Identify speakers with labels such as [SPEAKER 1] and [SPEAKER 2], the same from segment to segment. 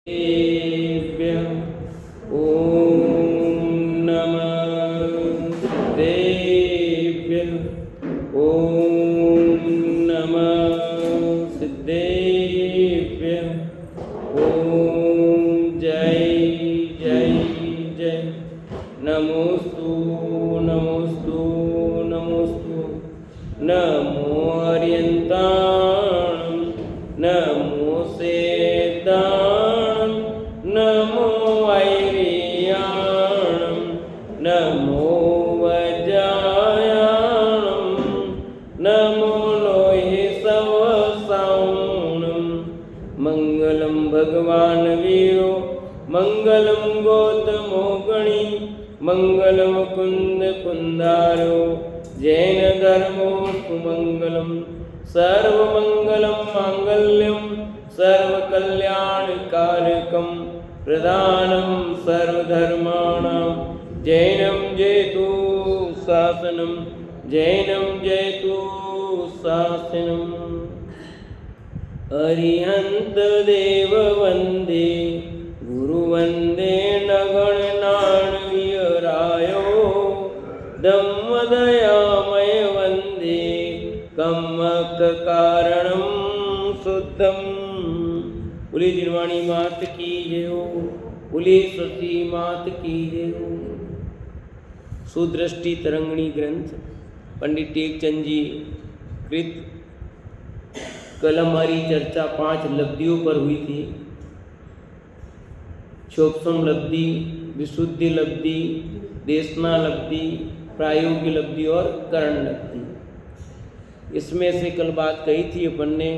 [SPEAKER 1] देव्यः ॐ नमः देव्यः ॐ नमः सिद्धेभ्यः ॐ जय जय जय नमोस्तु नमोस्तु नमोस्तु नमो अर्यन्ताणं नमो सेताणं नमो वैरियाणं नमो वज्रायाणं नमो लोहे सवसाणं मङ्गलं भगवान् वीरो मङ्गलं गौतमो गणी मङ्गलं कुन्द कुन्दारो जैन धर्मो सुमङ्गलं सर्वमङ्गलं माङ्गल्यं सर्वकल्याणकारकं प्रदानं सर्वधर्माणां जैनं जयतु शासनं जैनं जयतु शासनम् अरिहन्त देव वन्दे गुरुवन्दे नगणनाणवीरायो धम्मदयामय वन्दे कम्मककारणं शुद्धं बोली जिनवाणी मात की जय हो बोली सती मात की जय हो। सुदृष्टि तरंगिणी ग्रंथ पंडित टेकचंद जी कृत। कल हमारी चर्चा 5 लब्धियों पर हुई थी। क्षोभसम लब्धि, विशुद्धि लब्धि, देशना लब्धि, प्रायोगिक लब्धि और करण लब्धि। इसमें से कल बात कही थी अपन ने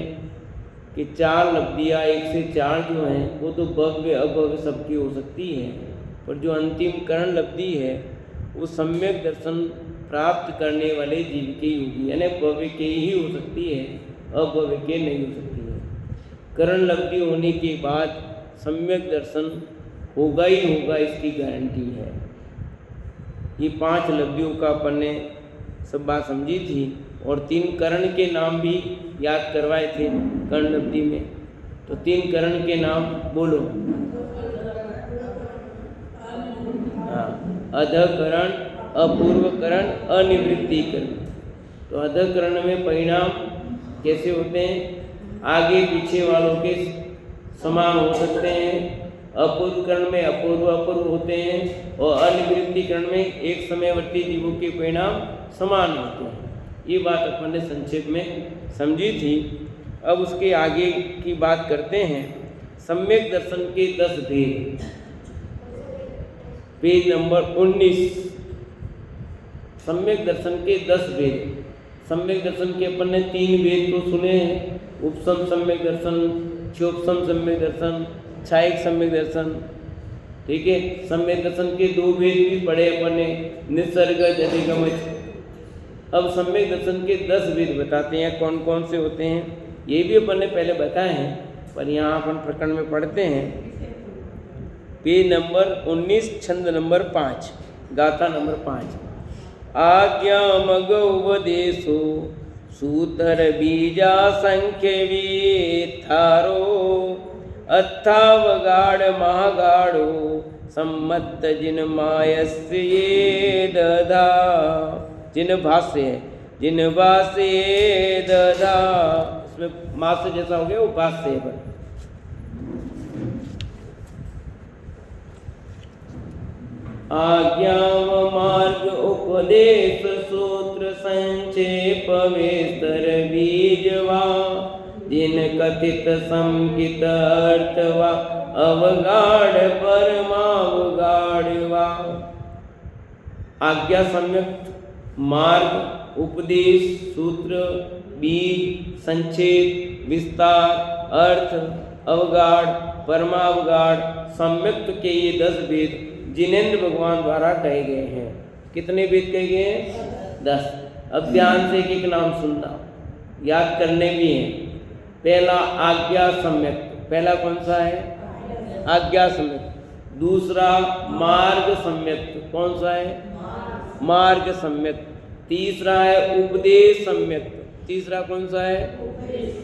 [SPEAKER 1] कि 4 लब्धियाँ 1 से 4 जो हैं वो तो भव्य अभव्य सबकी हो सकती है, पर जो अंतिम करण लब्धि है वो सम्यक दर्शन प्राप्त करने वाले जीव की होगी, यानी भव्य के ही हो सकती है, अभव्य के नहीं हो सकती है। करण लब्धि होने के बाद सम्यक दर्शन होगा ही होगा, इसकी गारंटी है। ये 5 लब्धियों का अपन ने सब बात समझी थी और 3 करण के नाम भी याद करवाए थे कर्ण लब्धि में। तो 3 करण के नाम बोलो। हाँ, अधकरण, अपूर्वकरण, अनिवृत्तिकरण। तो अधकरण में परिणाम कैसे होते हैं? आगे पीछे वालों के समान हो सकते हैं। अपूर्वकरण में अपूर्व अपूर्व होते हैं और अनिवृत्तिकरण में एक समयवर्ती जीवों के परिणाम समान होते हैं। ये बात अपन ने संक्षेप में समझी थी। अब उसके आगे की बात करते हैं। सम्यक दर्शन के 10 भेद, पेज नंबर 19। सम्यक दर्शन के 10 भेद। सम्यक दर्शन के अपन ने 3 भेद तो सुने हैं, उपसम सम्यक दर्शन, क्षोभसम सम्यक दर्शन, छायक सम्यक दर्शन। ठीक है, सम्यक दर्शन के 2 भेद भी पढ़े अपन ने, निसर्ग अधिगमन। अब सम्यक दर्शन के 10 भेद बताते हैं कौन कौन से होते हैं। ये भी अपन ने पहले बताए हैं, पर यहाँ अपन प्रकरण में पढ़ते हैं। पेज नंबर 19, छंद नंबर 5, गाथा नंबर 5। आज्ञा मग उपदेशो सूतर बीजा संख्य थारो अथावगाढ़ महागाढ़ो सम्मत जिन मायस्य ये दधा। जिन भाष्य है, जिन भाष्य दधा, इसमें मास्य जैसा हो गया वो भाष्य है। आज्ञा व मार्ग उपदेश सूत्र संक्षेप विस्तर बीजवा जिन कथित संकित अर्थवा अवगाढ़ परमावगाढ़वा। आज्ञा सम्यक, मार्ग, उपदेश, सूत्र, बीज, संक्षेप, विस्तार, अर्थ, अवगाढ़, परमावगाढ़, सम्यक के ये 10 भेद जिनेन्द्र भगवान द्वारा कहे गए हैं। कितने भेद कहे गए हैं? 10। अब ध्यान से एक नाम सुनना, याद करने भी हैं। पहला आज्ञा सम्यक, पहला कौन सा है? आज्ञा सम्यक। दूसरा मार्ग सम्यक, कौन सा है? मार्ग सम्यक। तीसरा है उपदेश सम्यक, तीसरा कौन सा है?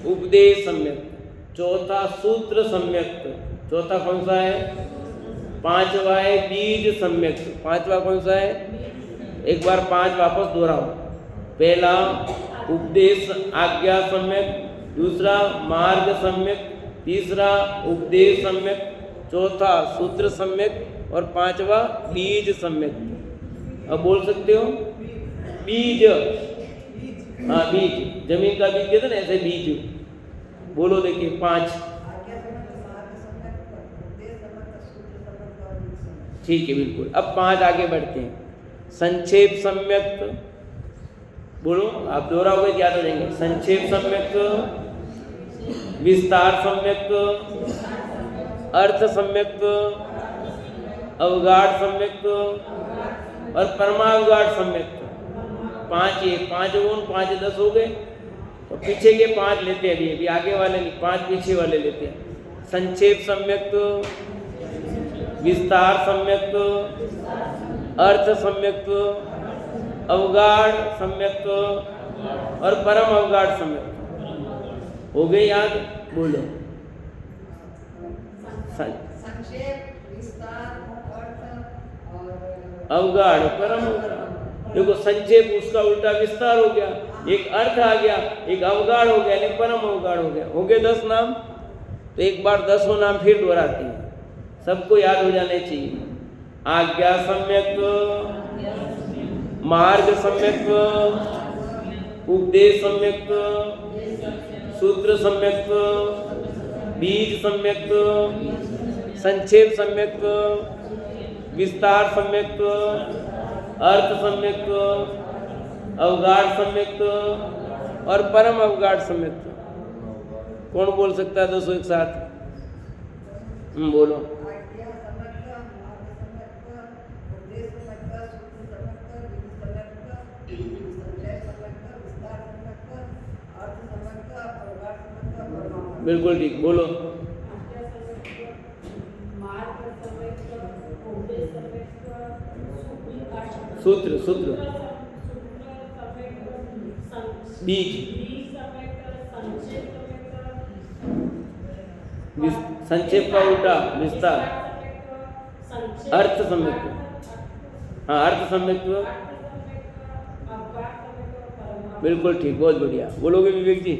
[SPEAKER 1] उपदेश सम्यक। चौथा सूत्र सम्यक, चौथा कौन सा है? पांचवा है बीज सम्यक। पांचवा कौन सा है? एक बार पांच वापस दोहराओ। पहला उपदेश आज्ञा सम्यक, दूसरा मार्ग सम्यक, तीसरा उपदेश सम्यक, चौथा सूत्र सम्यक और पांचवा बीज सम्यक। अब बोल सकते हो बीज। हाँ बीज, जमीन का बीज कहते ना, ऐसे बीज बोलो। देखिए 5। ठीक है बिल्कुल। अब 5 आगे बढ़ते हैं। संक्षेप सम्यक बोलो, आप दोहराओगे याद हो जाएंगे। संक्षेप सम्यक, विस्तार सम्यक, अर्थ सम्यक, अवगाढ़ सम्यक और परमावगाढ़ सम्यक। 5 ये 5 गुण 5 10 हो गए। और पीछे के 5 लेते हैं अभी आगे वाले नहीं, 5 पीछे वाले लेते हैं। संक्षेप सम्यक, विस्तार सम्यक, अर्थ सम्यक, अवगाढ़ सम्यक और परम अवगाढ़ सम्यक। हो गए याद? बोलो।
[SPEAKER 2] संक्षेप, विस्तार, अर्थ और
[SPEAKER 1] अवगाढ़, परम अवगाढ़। देखो संक्षेप उसका उल्टा विस्तार हो गया, एक अर्थ आ गया, एक अवगाढ़ हो गया, एक परम अवगाढ़ हो गया। हो गए 10 नाम। तो एक बार 10 नाम फिर दोहराते हैं, सबको याद हो जाने चाहिए। आज्ञा सम्यक, मार्ग सम्यक, उपदेश सम्यक, सूत्र सम्यक, बीज सम्यक, संक्षेप सम्यक, विस्तार सम्यक, अर्थ सम्यक, अवगाढ़ सम्यक और परम अवगाढ़ सम्यक। कौन बोल सकता है 200 एक साथ? बोलो। बिल्कुल ठीक, बोलो। सूत्र, सूत्र, बीज, संक्षेप का उल्टा विस्तार, अर्थ सम्यक। हाँ अर्थ सम्यक, बिल्कुल ठीक, बहुत बढ़िया। बोलोगे विवेक जी?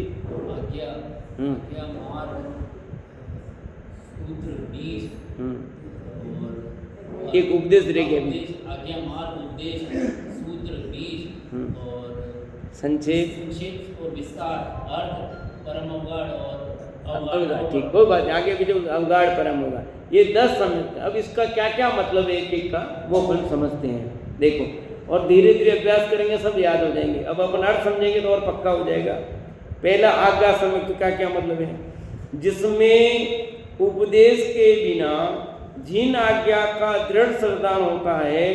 [SPEAKER 1] एक उपदेश रह गया अभी।
[SPEAKER 3] आज्ञा, मार्ग, उपदेश, सूत्र, बीज और
[SPEAKER 1] संक्षेप
[SPEAKER 3] और विस्तार, अर्थ, परम अवगाढ़ और
[SPEAKER 1] अवगाढ़। ठीक, कोई बात नहीं, आगे जो अवगाढ़ परम अवगाढ़, ये 10 समझते हैं। अब इसका क्या क्या मतलब है एक एक का, वो अपन समझते हैं। देखो, और धीरे धीरे अभ्यास करेंगे सब याद हो जाएंगे। अब अपन अर्थ समझेंगे तो और पक्का हो जाएगा। पहला आज्ञा सम्यक का क्या मतलब है? जिसमें उपदेश के बिना जिन आज्ञा का दृढ़ श्रद्धान होता है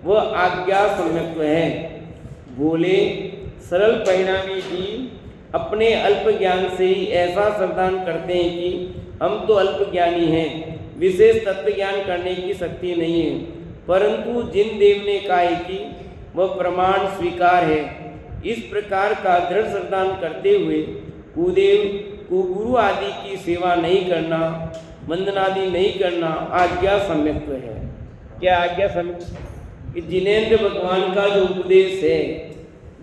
[SPEAKER 1] वह आज्ञा सम्यक है। बोले सरल परिणामी जी अपने अल्प ज्ञान से ही ऐसा श्रद्धान करते हैं कि हम तो अल्प ज्ञानी हैं, विशेष तत्व ज्ञान करने की शक्ति नहीं है, परंतु जिन देव ने कहा है कि वह प्रमाण स्वीकार है, इस प्रकार का दृढ़ श्रद्धान करते हुए कुदेव को गुरु आदि की सेवा नहीं करना, वंदनादि नहीं करना आज्ञा सम्यक है। क्या आज्ञा सम्यक? कि जिनेंद्र भगवान का जो उपदेश है,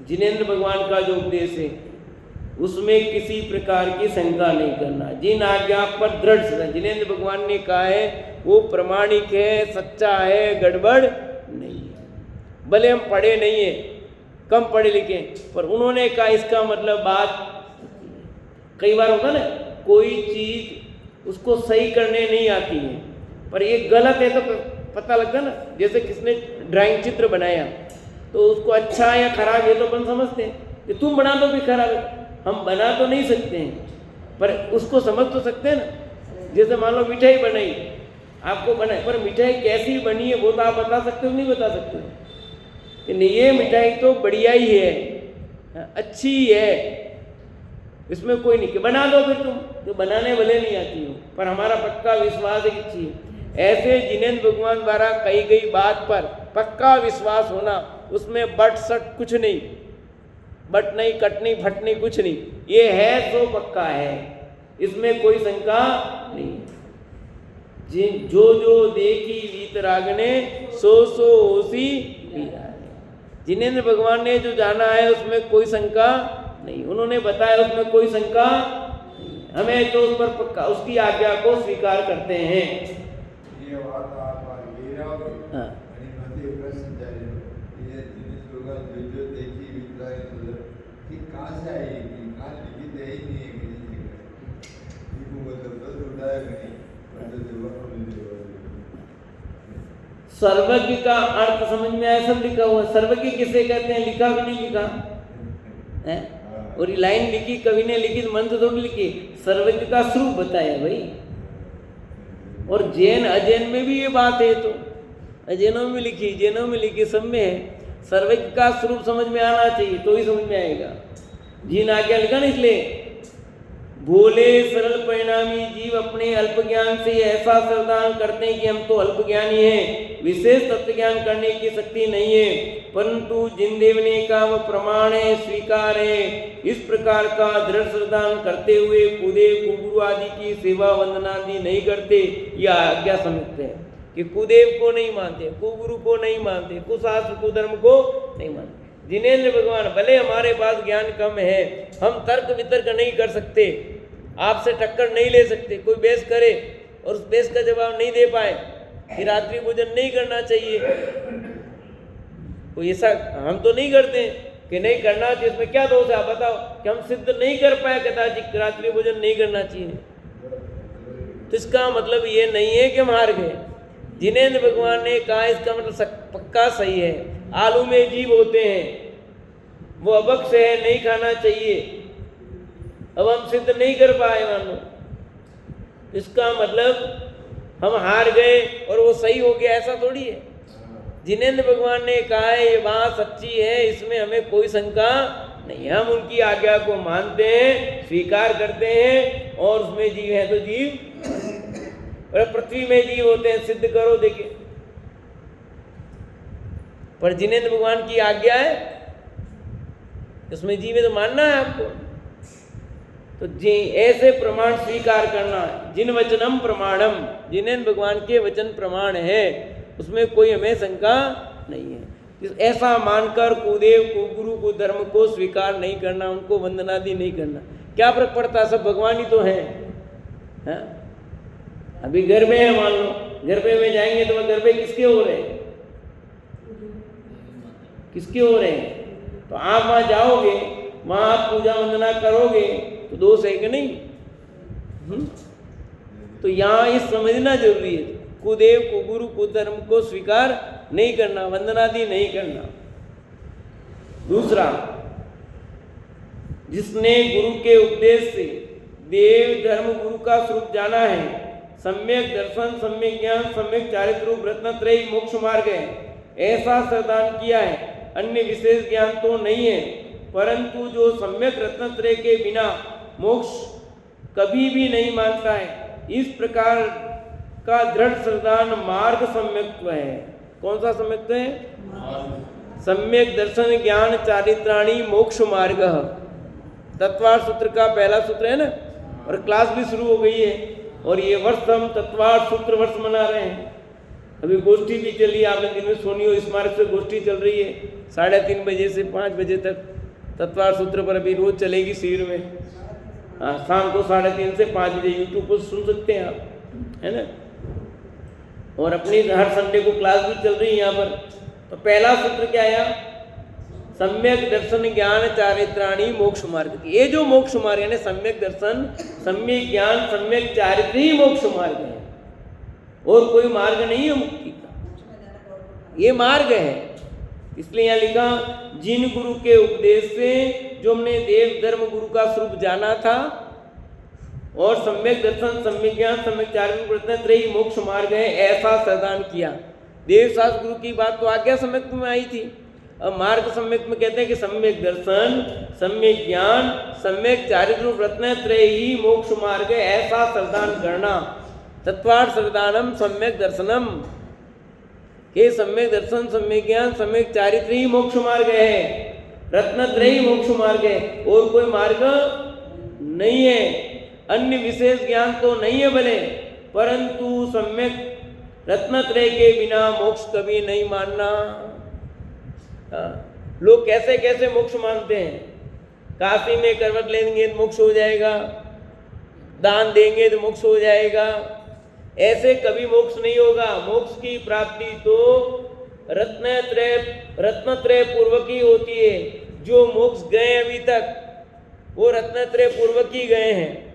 [SPEAKER 1] जिनेंद्र भगवान का जो उपदेश है उसमें किसी प्रकार की शंका नहीं करना। जिन आज्ञा पर दृढ़ श्रद्धा, जिनेंद्र भगवान ने कहा है वो प्रमाणिक है, सच्चा है, गड़बड़ नहीं है। भले हम पढ़े नहीं है, कम पढ़े लिखे, पर उन्होंने कहा इसका मतलब बात। कई बार होता ना, कोई चीज उसको सही करने नहीं आती है, पर ये गलत है तो पता लगता ना। जैसे किसने ड्राइंग चित्र बनाया तो उसको अच्छा है या खराब है तो अपन समझते हैं कि तुम बना दो भी खराब है। हम बना तो नहीं सकते हैं पर उसको समझ तो सकते हैं ना। जैसे मान लो मिठाई बनाई, आपको बनाई, पर मिठाई कैसी बनी है वो तो आप बता सकते हो, नहीं बता सकते हो कि नहीं ये मिठाई तो बढ़िया ही है, अच्छी है, इसमें कोई नहीं कि बना दो फिर तुम, तो बनाने भले नहीं आती हो पर हमारा पक्का विश्वास है कि अच्छी है। ऐसे जिनेंद्र भगवान द्वारा कही गई बात पर पक्का विश्वास होना, उसमें बट सट कुछ नहीं, बट नहीं, कट नहीं, फट नहीं, कुछ नहीं, ये है तो पक्का है, इसमें कोई शंका नहीं। जो जो देखी वीतरागने सो सो होसी वीराने। जिनेंद्र भगवान ने जो जाना है उसमें कोई शंका नहीं, उन्होंने बताया उसमें कोई शंका नहीं, हमें तो उस पर पक्का उसकी आज्ञा को स्वीकार करते हैं।
[SPEAKER 4] ये बात आप ये रहोगे।
[SPEAKER 1] हाँ।
[SPEAKER 4] आणि मध्ये प्रश्न जारी ये जिस लोग जो देखी वितरागने कि कहाँ से आई कि कहाँ लिखित है ही नहीं है किसी जगह। ये को मतलब तो उठाया नहीं मतलब जवाब
[SPEAKER 1] सर्वज्ञ का अर्थ समझ में आया, सब लिखा हुआ। सर्वज्ञ किसे कहते हैं, लिखा भी नहीं लिखा है, और ये लाइन लिखी कवि ने लिखी तो मन तो थोड़ी लिखी, सर्वज्ञ का स्वरूप बताया भाई। और जैन अजैन में भी ये बात है, तो अजैनों में लिखी, जैनों में लिखी, सब में है। सर्वज्ञ का स्वरूप समझ में आना चाहिए तो ही समझ में आएगा। जीन आज्ञा लिखा ना, इसलिए भोले सरल परिणामी जीव अपने अल्प ज्ञान से ऐसा श्रद्धान करते हैं कि हम तो अल्प ज्ञानी हैं, विशेष तत्व ज्ञान करने की शक्ति नहीं है, परंतु जिन देव ने कहा वह प्रमाण है, स्वीकार है। इस प्रकार का दृढ़ श्रद्धान करते हुए कुदेव कुगुरु आदि की सेवा वंदना आदि नहीं करते। यह आज्ञा समझते हैं कि कुदेव को नहीं मानते, कुगुरु को नहीं मानते, कुशास्त्र कुधर्म को नहीं मानते। जिनेंद्र भगवान भले हमारे पास ज्ञान कम है, हम तर्क वितर्क नहीं कर सकते, आपसे टक्कर नहीं ले सकते, कोई बहस करे और उस बहस का जवाब नहीं दे पाए कि रात्रि भोजन नहीं करना चाहिए, कोई ऐसा हम तो नहीं करते कि नहीं करना चाहिए, इसमें क्या दोष है आप बताओ, कि हम सिद्ध नहीं कर पाए कदाचित रात्रि भोजन नहीं करना चाहिए, तो इसका मतलब ये नहीं है कि हम हार गए। जिनेंद्र भगवान ने कहा इसका मतलब पक्का सही है। आलू में जीव होते हैं, वो अबक्ष है, नहीं खाना चाहिए, अब हम सिद्ध नहीं कर पाए मान लो, इसका मतलब हम हार गए और वो सही हो गया, ऐसा थोड़ी है। जिनेंद्र भगवान ने कहा है ये बात सच्ची है, इसमें हमें कोई शंका नहीं, हम उनकी आज्ञा को मानते हैं, स्वीकार करते हैं, और उसमें जीव है तो जीव, और पृथ्वी में जीव होते हैं, सिद्ध करो देखे। पर जिनेंद्र भगवान की आज्ञा है, उसमें जीव है तो मानना है आपको, तो जी ऐसे प्रमाण स्वीकार करना है। जिन वचनम प्रमाणम, जिनेंद्र भगवान के वचन प्रमाण है, उसमें कोई हमें शंका नहीं है। ऐसा मानकर कुदेव को गुरु को धर्म को स्वीकार नहीं करना, उनको वंदनादि नहीं करना, क्या फर्क पड़ता, सब भगवान ही तो है। अभी गरबे है मान लो, गरबे में जाएंगे तो वह गरबे किसके हो रहे हैं, किसके हो रहे हैं, तो आप वहां जाओगे, वहां आप पूजा वंदना करोगे तो दोष है कि नहीं। तो यहाँ ये समझना जरूरी है, कुदेव को गुरु को धर्म को स्वीकार नहीं करना, वंदनादि नहीं करना। दूसरा, जिसने गुरु के उपदेश से देव धर्म गुरु का स्वरूप जाना है, सम्यक दर्शन, सम्यक ज्ञान, सम्यक चारित्र रूप रत्नत्रयी मोक्ष मार्ग है, ऐसा श्रद्धान किया है। अन्य विशेष ज्ञान तो नहीं है, परंतु जो सम्यक रत्नत्रय के बिना मोक्ष कभी भी नहीं मानता है, इस प्रकार का दृढ़ श्रद्धान मार्ग सम्यक्त्व है। कौन सा सम्यक्त्व है, सम्यक दर्शन ज्ञान चारित्राणी मोक्ष मार्ग। तत्वार्थ सूत्र का पहला सूत्र है ना, और क्लास भी शुरू हो गई है, और ये वर्ष हम तत्वार्थ सूत्र वर्ष मना रहे हैं। अभी गोष्ठी भी चली है, आपने दिन में सोनी हो स्मारक से गोष्ठी चल रही है, 3:30 बजे से 5 बजे तक तत्वार्थ सूत्र पर अभी रोज चलेगी शिविर में। हाँ, शाम को 3:30 से 5 बजे यूट्यूब पर सुन सकते हैं आप, है ना। और अपनी हर संडे को क्लास भी चल रही है यहाँ पर। तो पहला सूत्र क्या आया, सम्यक दर्शन ज्ञान चारित्राणी मोक्ष मार्ग। ये जो मोक्ष मार्ग है ना, सम्यक दर्शन, सम्यक ज्ञान, सम्यक चारित्र ही मोक्ष मार्ग है, और कोई मार्ग नहीं है मुक्ति का, ये मार्ग है। इसलिए यहाँ लिखा, जिन गुरु के उपदेश से जो हमने देव धर्म गुरु का स्वरूप जाना था, और सम्यक दर्शन, सम्यक ज्ञान, सम्यक चारित्र रत्नत्रयी मोक्ष मार्ग है, ऐसा श्रद्धान किया। देव शास्त्र गुरु की बात तो आज्ञा सम्यक में आई थी, अब मार्ग सम्यक में कहते हैं कि सम्यक दर्शन, सम्यक ज्ञान, सम्यक चारित्र रत्नत्रयी मोक्ष मार्ग है, ऐसा श्रद्धान करना। तत्वार्थ श्रद्धानम सम्यक दर्शनम, ये सम्यक दर्शन, सम्यक ज्ञान, सम्यक चारित्र ही मोक्ष मार्ग है, रत्नत्रयी मोक्ष मार्ग है, और कोई मार्ग नहीं है। अन्य विशेष ज्ञान तो नहीं है भले, परंतु सम्यक रत्नत्रय के बिना मोक्ष कभी नहीं मानना। लोग कैसे कैसे मोक्ष मानते हैं, काशी में करवट लेंगे तो मोक्ष हो जाएगा, दान देंगे तो मोक्ष हो जाएगा। ऐसे कभी मोक्ष नहीं होगा। मोक्ष की प्राप्ति तो रत्नत्रय पूर्वक ही होती है। जो मोक्ष गए अभी तक वो रत्नत्रय पूर्वक ही गए हैं,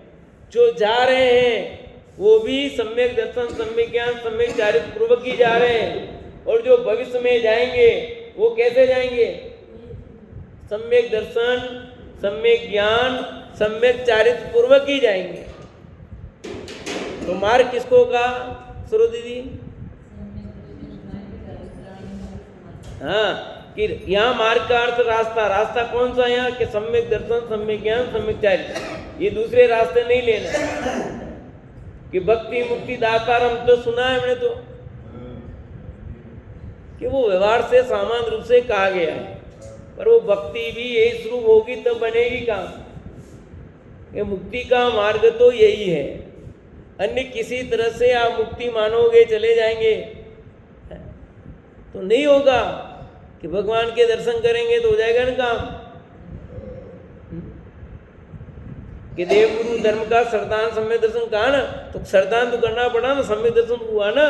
[SPEAKER 1] जो जा रहे हैं वो भी सम्यक दर्शन, सम्यक ज्ञान, सम्यक चारित्र पूर्वक ही जा रहे हैं। और जो भविष्य में जाएंगे वो कैसे जाएंगे? सम्यक दर्शन, सम्यक ज्ञान, सम्यक चारित्र पूर्वक ही जाएंगे। तो मार्ग किसको कहा सरोजी जी? हाँ, कि यहाँ मार्ग का अर्थ रास्ता। रास्ता कौन सा यहाँ? कि सम्यक दर्शन, सम्यक ज्ञान, सम्यक चारित्र। ये दूसरे रास्ते नहीं लेना। कि भक्ति मुक्ति दातार हम तो सुना है हमने तो, कि वो व्यवहार से सामान्य रूप से कहा गया है, पर वो भक्ति भी यही स्वरूप होगी तब बनेगी काम। ये मुक्ति का मार्ग तो यही है। अन्य किसी तरह से आप मुक्ति मानोगे चले जाएंगे तो नहीं होगा। कि भगवान के दर्शन करेंगे तो हो जाएगा ना काम। कि देवगुरु धर्म का सरदान सम्यक दर्शन कहा ना, तो सरदान तो करना पड़ा ना, सम्यक दर्शन हुआ ना।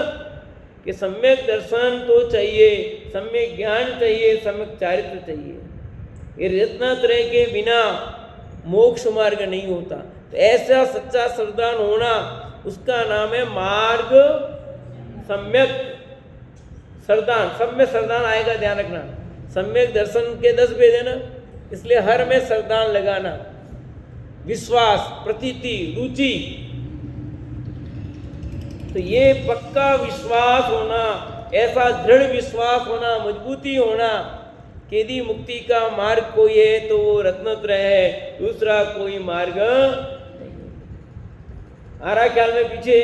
[SPEAKER 1] कि सम्यक दर्शन तो चाहिए, सम्यक ज्ञान चाहिए, सम्यक चारित्र चाहिए। ये रत्नत्रय के बिना मोक्ष मार्ग नहीं होता। तो ऐसा सच्चा सरदान होना, उसका नाम है मार्ग सम्यक सरदान। सब में सरदान आएगा, ध्यान रखना। सम्यक दर्शन के 10 भेद है ना, इसलिए हर में सरदान लगाना। विश्वास, प्रतीति, रुचि, तो ये पक्का विश्वास होना, ऐसा दृढ़ विश्वास होना, मजबूती होना कि यदि मुक्ति का मार्ग कोई है तो वो रत्नत्रय है, दूसरा कोई मार्ग नहीं। आ रहा ख्याल में? पीछे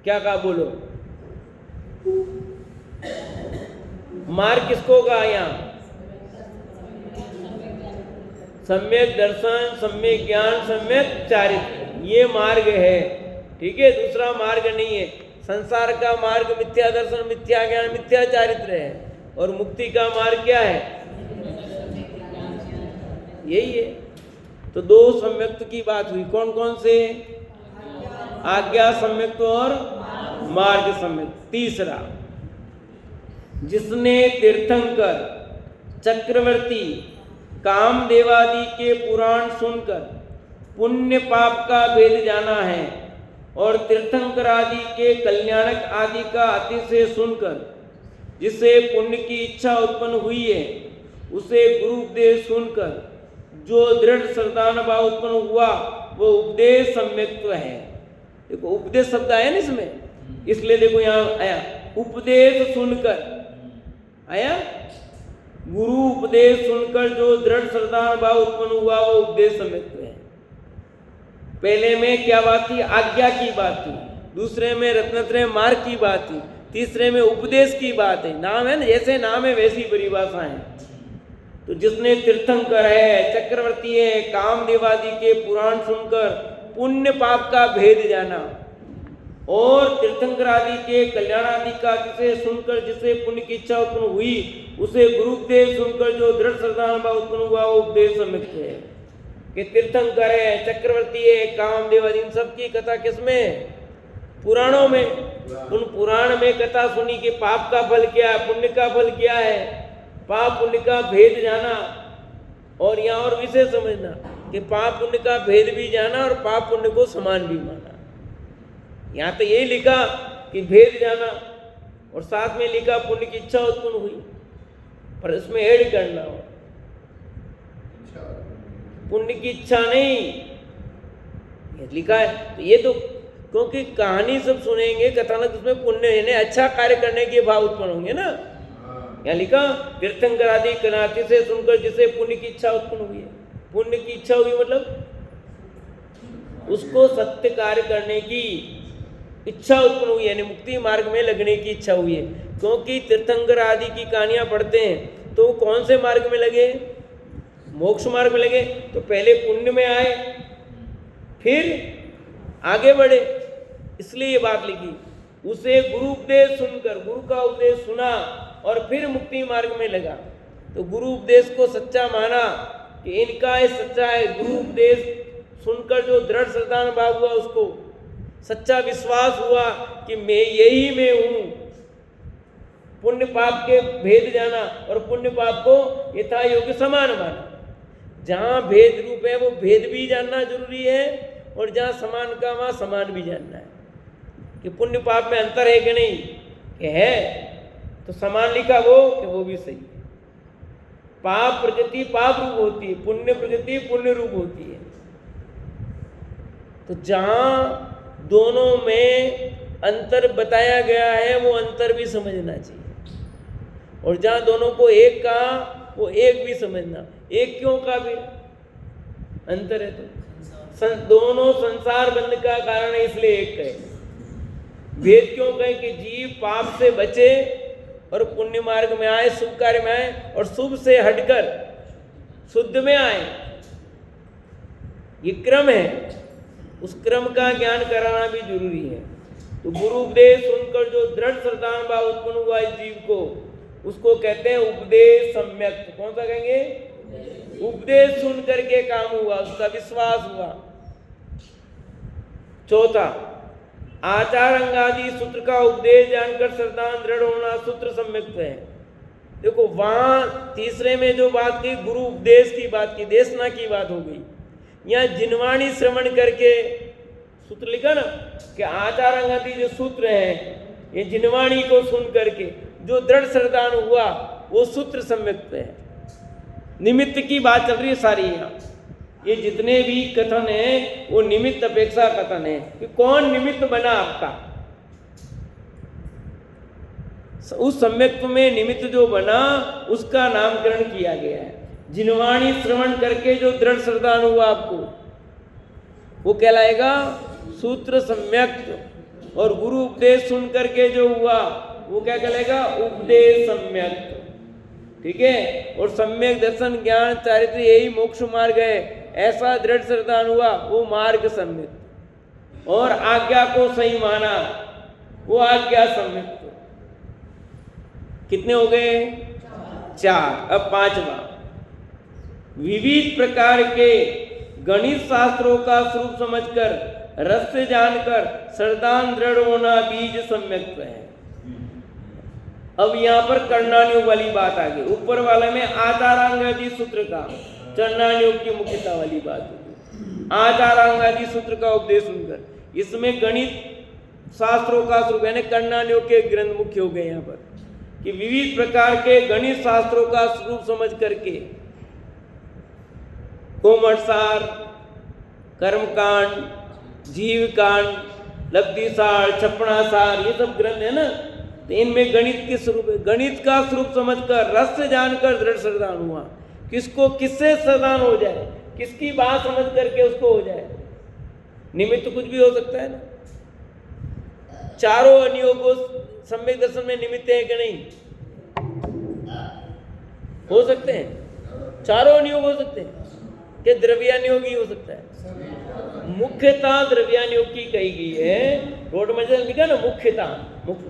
[SPEAKER 1] क्या कहा बोलो? मार्ग किसको कहा यहाँ? सम्यक दर्शन, सम्यक ज्ञान, सम्यक चारित्र, ये मार्ग है। ठीक है, दूसरा मार्ग नहीं है। संसार का मार्ग मिथ्या दर्शन, मिथ्या ज्ञान, मिथ्या चारित्र है, और मुक्ति का मार्ग क्या है? यही है। तो 2 सम्यक्त की बात हुई। कौन कौन से? आज्ञा सम्यक्त और मार्ग सम्यक्त। तीसरा, जिसने तीर्थंकर, चक्रवर्ती, कामदेवादि के पुराण सुनकर पुण्य पाप का भेद जाना है, और तीर्थंकर आदि के कल्याणक आदि का अतिशय सुनकर जिसे पुण्य की इच्छा उत्पन्न हुई है, उसे गुरु उपदेश सुनकर जो दृढ़ श्रद्धान भाव उत्पन्न हुआ, वो उपदेश सम्यक्त्व है। देखो उपदेश शब्द आया ना इसमें, इसलिए देखो यहाँ आया उपदेश सुनकर, आया गुरु उपदेश सुनकर जो दृढ़ श्रद्धान भाव उत्पन्न हुआ, वो उपदेश सम्यक्त्व है। पहले में क्या बात थी? आज्ञा की बात थी। दूसरे में रत्नत्रय मार्ग की बात थी। तीसरे में उपदेश की बात है। नाम है ना, जैसे नाम है वैसी परिभाषा है। तो जिसने तीर्थंकर है, चक्रवर्ती है, कामदेवादि के पुराण सुनकर पुण्य पाप का भेद जाना, और तीर्थंकर आदि के कल्याण आदि का जिसे सुनकर जिसे पुण्य की इच्छा उत्पन्न हुई, उसे गुरु उपदेश सुनकर जो दृढ़ श्रद्धा भाव उत्पन्न हुआ, वो उपदेश सम्यक्त्व है। कि तीर्थंकर है, चक्रवर्ती है, कामदेव, इन सब की कथा किसमें? पुराणों में। उन पुराण में कथा सुनी कि पाप का फल क्या है, पुण्य का फल क्या है, पाप पुण्य का भेद जाना। और यहाँ और विशेष समझना कि पाप पुण्य का भेद भी जाना और पाप पुण्य को समान भी माना। यहाँ तो यही लिखा कि भेद जाना, और साथ में लिखा पुण्य की इच्छा उत्पन्न हुई, पर इसमें ऐड करना हो पुण्य की इच्छा नहीं, ये लिखा है। तो ये तो क्योंकि कहानी सब सुनेंगे कथानक, उसमें पुण्य यानी अच्छा कार्य करने के भाव उत्पन्न होंगे ना। यहाँ लिखा तीर्थंकर आदि कनाती से सुनकर जिसे पुण्य की इच्छा उत्पन्न हुई है। पुण्य की इच्छा हुई मतलब उसको सत्य कार्य करने की इच्छा उत्पन्न हुई, यानी मुक्ति मार्ग में लगने की इच्छा हुई है। क्योंकि तीर्थंकर आदि की कहानियां पढ़ते हैं तो कौन से मार्ग में लगे? मोक्ष मार्ग में लगे। तो पहले पुण्य में आए, फिर आगे बढ़े, इसलिए ये बात लिखी। उसे गुरु उपदेश सुनकर, गुरु का उपदेश सुना और फिर मुक्ति मार्ग में लगा। तो गुरु उपदेश को सच्चा माना कि इनका ये सच्चा है। गुरु उपदेश सुनकर जो दृढ़ श्रद्धा भाव हुआ, उसको सच्चा विश्वास हुआ कि यही मैं हूँ। पुण्य पाप के भेद जाना और पुण्य पाप को यथा योग्य समान माना। जहाँ भेद रूप है वो भेद भी जानना जरूरी है, और जहाँ समान का वहाँ समान भी जानना है कि पुण्य पाप में अंतर है कि नहीं, कि है तो समान लिखा वो कि वो भी सही है। पाप प्रकृति पाप रूप होती है, पुण्य प्रकृति पुण्य रूप होती है। तो जहाँ दोनों में अंतर बताया गया है वो अंतर भी समझना चाहिए, और जहाँ दोनों को एक कहा वो एक भी समझना। एक क्यों का भी अंतर है, तो दोनों संसार बंध का कारण है, इसलिए एक कहे। भेद क्यों कहे कि जीव पाप से बचे और पुण्य मार्ग में आए, शुभ कार्य में आए, और शुभ से हटकर शुद्ध में आए। ये क्रम है, उस क्रम का ज्ञान कराना भी जरूरी है। तो गुरु उपदेश सुनकर जो दृढ़ श्रद्धा भाव उत्पन्न हुआ इस जीव को, उसको कहते हैं उपदेश सम्यक। कौन सा कहेंगे? उपदेश सुन करके काम हुआ, उसका विश्वास हुआ। चौथा, आचार अंगादि सूत्र का उपदेश जानकर श्रद्धा दृढ़ होना सूत्र सम्यक है। देखो वहां तीसरे में जो बात की, गुरु उपदेश की बात की, देशना की बात हो गई। यहाँ जिनवाणी श्रवण करके सूत्र लिखा ना कि आचार अंगादि जो सूत्र हैं, ये जिनवाणी को सुन करके जो दृढ़ श्रद्धान हुआ वो सूत्र सम्यक है। निमित्त की बात चल रही है सारी। यहाँ ये जितने भी कथन है वो निमित्त अपेक्षा कथन है कि कौन निमित्त बना आपका। उस सम्यक्त्व में निमित्त जो बना उसका नामकरण किया गया है। जिनवाणी श्रवण करके जो दृढ़ श्रद्धान हुआ आपको वो कहलाएगा सूत्र सम्यक्त, और गुरु उपदेश सुन करके जो हुआ वो क्या कहलाएगा? उपदेश सम्यक्त। ठीक है। और सम्यक दर्शन ज्ञान चारित्र यही मोक्ष मार्ग है, ऐसा दृढ़ श्रद्धान हुआ वो मार्ग सम्यक। और आज्ञा को सही माना वो आज्ञा सम्यक। कितने हो गए? 4। अब 5वां, विविध प्रकार के गणित शास्त्रों का स्वरूप समझकर रस से जानकर श्रद्धान दृढ़ होना बीज सम्यक है। अब यहाँ पर कर्णानुयोग वाली बात आ गई। ऊपर वाले में आचारांगादि सूत्र का, कर्णानुयोग की मुख्यता वाली बात होगी। आचारांगादि सूत्र का उपदेश सुनकर इसमें गणित शास्त्रों का स्वरूप यानी कर्णानुयोग के ग्रंथ मुख्य हो गए। यहाँ पर कि विविध प्रकार के गणित शास्त्रों का स्वरूप समझ करके कोमटसार, कर्मकांड, जीवकांड, लब्धिसार, छपणासार, ये सब ग्रंथ है ना, तो इनमें गणित के स्वरूप है। गणित का स्वरूप समझकर रस से जानकर दृढ़ श्रद्धान हुआ। किसको किससे श्रद्धान हो जाए, किसकी बात समझ करके उसको हो जाए। निमित्त कुछ भी हो सकता है ना। चारों अनियोगों सम्यक दर्शन में निमित्त है कि नहीं? हो सकते हैं, चारों अनियोग हो सकते हैं कि द्रव्यानुयोग ही हो सकता है। मुख्यता द्रव्यानुयोग की कही गई है। रोड में लिखा ना मुख्यता, मुख्य।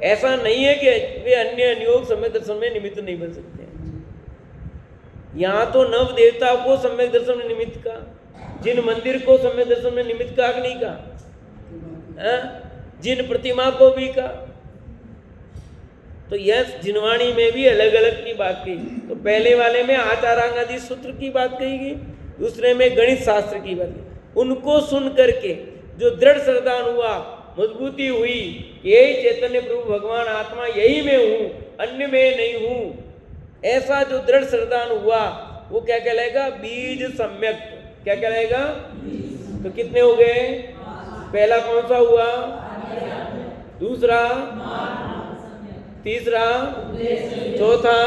[SPEAKER 1] ऐसा नहीं है कि वे अन्य अनियोग सम्यक दर्शन में निमित्त नहीं बन सकते। यहाँ तो नव देवता को सम्यक दर्शन में निमित्त का, जिन मंदिर को सम्यक दर्शन में निमित्त का नहीं का, जिन प्रतिमा को भी का। तो यह जिनवाणी में भी अलग अलग की बात कही। तो पहले वाले में आचारांगादि सूत्र की बात कही गई, दूसरे में गणित शास्त्र की बात कही। उनको सुन करके जो दृढ़ श्रद्धान हुआ, मजबूती हुई, यही चैतन्य प्रभु भगवान आत्मा यही मैं हूँ, अन्य में नहीं हूँ, ऐसा जो दृढ़ श्रद्धान हुआ वो क्या कहलाएगा? बीज सम्यक। क्या कहलाएगा? तो कितने हो गए? पहला कौन सा हुआ? दूसरा, तीसरा, चौथा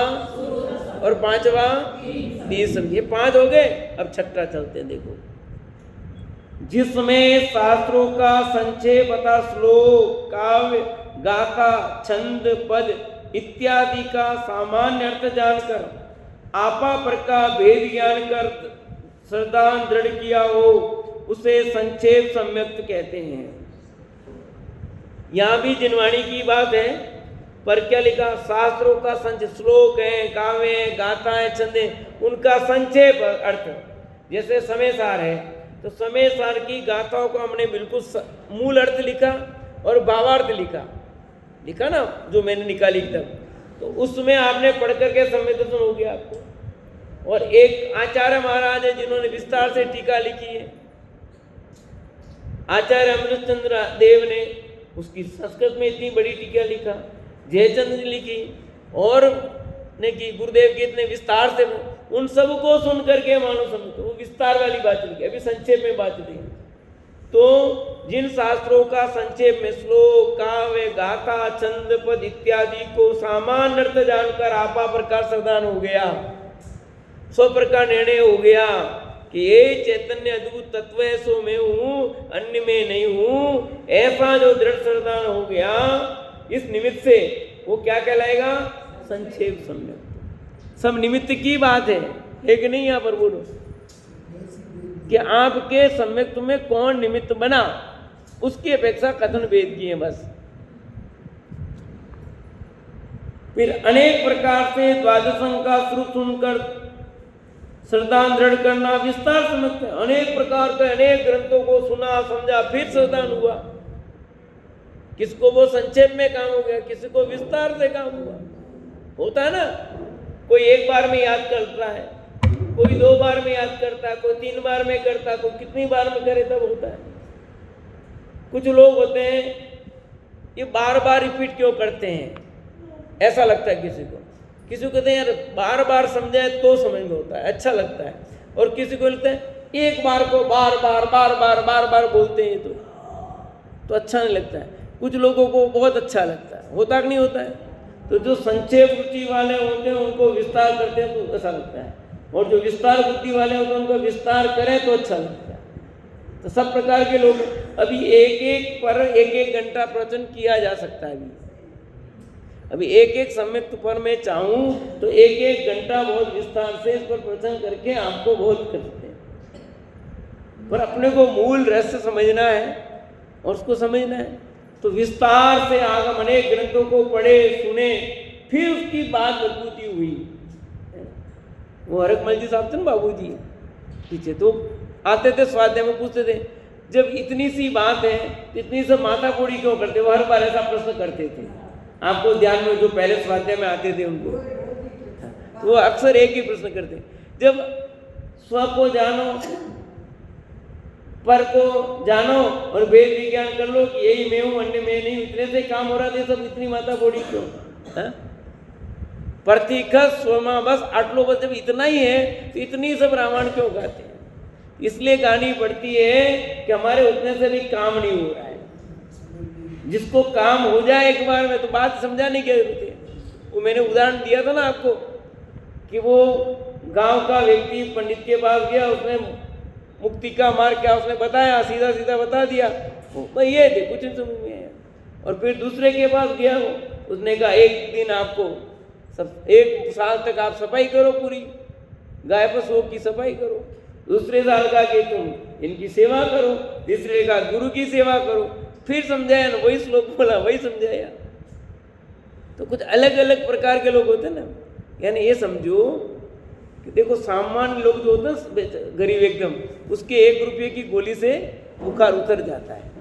[SPEAKER 1] और 5वां बीज। ये 5 हो गए। अब 6ठा चलते हैं। देखो, जिसमें शास्त्रों का संक्षेप तथा श्लोक, काव्य, गाथा, छंद, पद इत्यादि का सामान्य अर्थ जानकर आपा पर का भेद ज्ञान कर श्रद्धान दृढ़ किया हो, उसे संक्षेप सम्यक्त कहते हैं। यहाँ भी जिनवाणी की बात है, पर क्या लिखा? शास्त्रों का श्लोक है, काव्य है, गाथाएं, छंदे, उनका संक्षेप अर्थ। जैसे समय सार है तो समय सार की गाथाओं को हमने बिल्कुल मूल अर्थ लिखा और भावार्थ लिखा ना, जो मैंने निकाली तब, तो उसमें आपने पढ़ करके समय दर्शन हो गया आपको। और एक आचार्य महाराज है जिन्होंने विस्तार से टीका लिखी है, आचार्य अमृतचंद्र देव ने उसकी संस्कृत में इतनी बड़ी टीका लिखा, जयचंद ने लिखी और ने की, गुरुदेव की इतने विस्तार से, उन सब को सुन करके मानो समझो वो विस्तार वाली बात लिखी, अभी संक्षेप में बात दी। तो जिन शास्त्रों का संक्षेप में श्लोक, काव्य, गाथा, छंद, पद इत्यादि को सामान्य अर्थ जानकर आपा प्रकार सावधान हो गया, स्व प्रकार निर्णय हो गया कि ये चैतन्य अद्भुत तत्व है, सो मैं हूं, अन्य में नहीं हूं, ऐसा जो दृढ़ श्रद्धान हो गया, इस निमित्त से वो क्या कहलाएगा? संक्षेप सम्यक। सब निमित्त की बात है कि नहीं? यहाँ पर बोलो कि आपके सम्यक में कौन निमित्त बना, उसकी अपेक्षा कथन भेद की है बस। फिर अनेक प्रकार से द्वादशं का श्रुत सुनकर श्रद्धान दृढ़ करना, विस्तार समझते हैं। अनेक प्रकार के अनेक ग्रंथों को सुना समझा, फिर श्रद्धान हुआ। किसको वो संक्षेप में काम हो गया, किसी को विस्तार से काम हुआ। होता है ना, कोई एक बार में याद करता है, कोई 2 बार में याद करता है, कोई 3 बार में करता है, कोई कितनी बार में करे तब होता है। कुछ लोग होते हैं ये बार बार रिपीट क्यों करते हैं, ऐसा लगता है किसी को। किसी को कहते हैं यार बार बार समझाए तो समझ में होता है, अच्छा लगता है। और किसी को लगता है एक बार को बार बार बोलते हैं तो अच्छा नहीं लगता है। कुछ लोगों को बहुत अच्छा लगता है, होता कि नहीं होता है। तो जो संक्षेप रुचि वाले होते हैं उनको विस्तार करते हैं तो अच्छा लगता है, और जो विस्तार बुद्धि वाले होते हैं उनको विस्तार करें तो अच्छा लगता है। तो सब प्रकार के लोग, अभी एक पर एक घंटा प्रवचन किया जा सकता है। अभी एक सम्यक पर मैं चाहूँ तो एक घंटा बहुत विस्तार से इस पर प्रवचन करके आपको बहुत कर सकते हैं। पर अपने को मूल रहस्य समझना है और उसको समझना है तो विस्तार से आगम अनेक ग्रंथों को पढ़े सुने, फिर उसकी बात मजबूती हुई। वो हरकमल जी साहब थे ना, बाबू जी पीछे, तो आते थे स्वाध्याय में, पूछते थे जब इतनी सी बात है इतनी सब माथा फोड़ी क्यों करते? वो हर बार ऐसा प्रश्न करते थे। आपको ध्यान में जो पहले स्वाध्याय में आते थे उनको, तो वो अक्सर एक ही प्रश्न करते, जब स्व को जानो, पर को जानो और वेद विज्ञान कर लो कि यही मैं हूं, अन्य मैं नहीं, इतने से काम हो रहा था, सब इतनी माथा फोड़ी क्यों? प्रतीक स्वमा बस आटलो, बस जब इतना ही है तो इतनी सब रामायण क्यों गाते हैं? इसलिए गानी पड़ती है कि हमारे उतने से भी काम नहीं हो रहा है। जिसको काम हो जाए एक बार में तो बात समझाने की जरूरत है। वो मैंने उदाहरण दिया था ना आपको कि वो गांव का व्यक्ति पंडित के पास गया, उसने मुक्ति का मार्ग क्या उसने बताया, सीधा सीधा बता दिया, वो ये थे कुछ नहीं समझ में आया। और फिर दूसरे के पास गया वो, उसने कहा एक दिन आपको सब 1 साल तक आप सफाई करो, पूरी गाय पशुओं की सफाई करो। दूसरे साल का कि तुम इनकी सेवा करो, तीसरे का गुरु की सेवा करो। फिर समझाया ना, वही श्लोक बोला, वही समझाया। तो कुछ अलग अलग प्रकार के लोग होते हैं ना, यानी ये समझो कि देखो सामान्य लोग जो होते हैं गरीब एकदम, उसके 1 रुपये की गोली से बुखार उतर जाता है।